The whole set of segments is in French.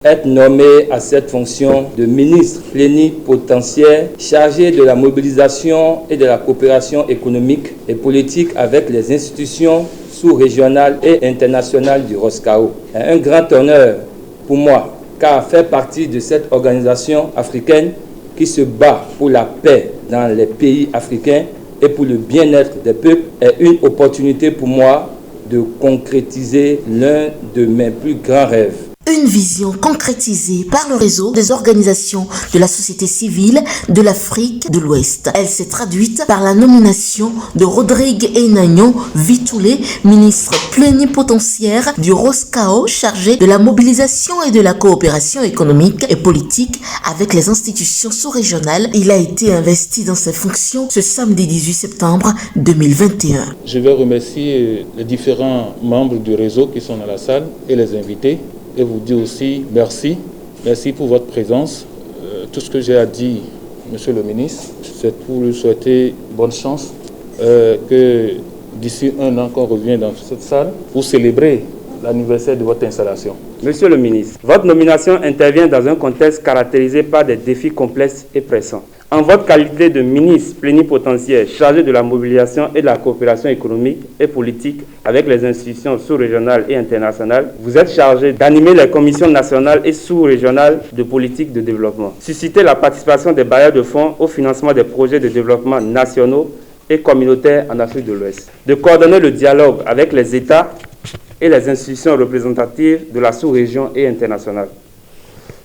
Être nommé à cette fonction de ministre plénipotentiaire chargé de la mobilisation et de la coopération économique et politique avec les institutions sous-régionales et internationales du ROSCAO est un grand honneur pour moi, car faire partie de cette organisation africaine qui se bat pour la paix dans les pays africains et pour le bien-être des peuples est une opportunité pour moi de concrétiser l'un de mes plus grands rêves. Une vision concrétisée par le réseau des organisations de la société civile de l'Afrique de l'Ouest. Elle s'est traduite par la nomination de Rodrigue Enagnon Vitoulé, ministre plénipotentiaire du ROSCAO chargé de la mobilisation et de la coopération économique et politique avec les institutions sous-régionales. Il a été investi dans ses fonctions ce samedi 18 septembre 2021. Je vais remercier les différents membres du réseau qui sont dans la salle et les invités. Et vous dire aussi merci. Merci pour votre présence. Tout ce que j'ai à dire, Monsieur le ministre, c'est pour lui souhaiter bonne chance. Que d'ici un an qu'on revienne dans cette salle pour célébrer l'anniversaire de votre installation. Monsieur le ministre, votre nomination intervient dans un contexte caractérisé par des défis complexes et pressants. En votre qualité de ministre plénipotentiaire chargé de la mobilisation et de la coopération économique et politique avec les institutions sous-régionales et internationales, vous êtes chargé d'animer les commissions nationales et sous-régionales de politique de développement, susciter la participation des bailleurs de fonds au financement des projets de développement nationaux et communautaires en Afrique de l'Ouest, de coordonner le dialogue avec les États et les institutions représentatives de la sous-région et internationale,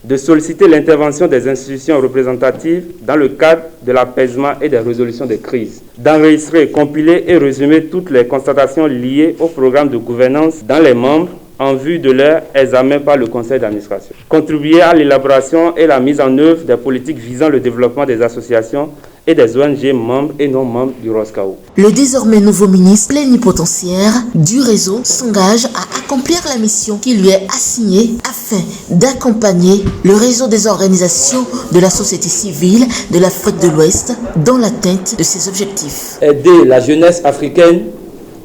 de solliciter l'intervention des institutions représentatives dans le cadre de l'apaisement et des résolutions des crises, d'enregistrer, compiler et résumer toutes les constatations liées au programme de gouvernance dans les membres en vue de leur examen par le conseil d'administration, contribuer à l'élaboration et la mise en œuvre des politiques visant le développement des associations et des ONG membres et non membres du ROSCAO. Le désormais nouveau ministre plénipotentiaire du réseau s'engage à accomplir la mission qui lui est assignée afin d'accompagner le réseau des organisations de la société civile de l'Afrique de l'Ouest dans l'atteinte de ses objectifs. Aider la jeunesse africaine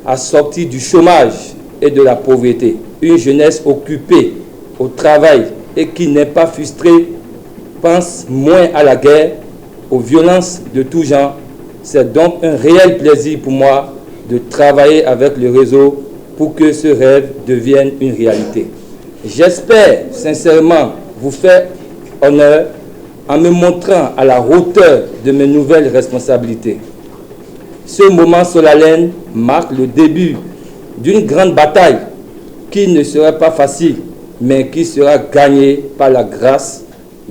à sortir du chômage et de la pauvreté. Une jeunesse occupée au travail et qui n'est pas frustrée pense moins à la guerre, aux violences de tout genre. C'est donc un réel plaisir pour moi de travailler avec le réseau pour que ce rêve devienne une réalité. J'espère sincèrement vous faire honneur en me montrant à la hauteur de mes nouvelles responsabilités. Ce moment solennel marque le début d'une grande bataille qui ne sera pas facile, mais qui sera gagnée par la grâce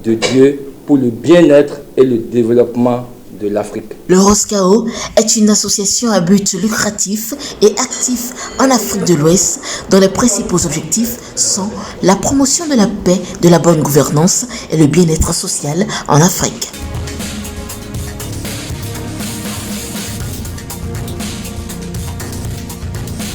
de Dieu pour le bien-être et le développement de l'Afrique. Le ROSCAO est une association à but lucratif et actif en Afrique de l'Ouest dont les principaux objectifs sont la promotion de la paix, de la bonne gouvernance et le bien-être social en Afrique.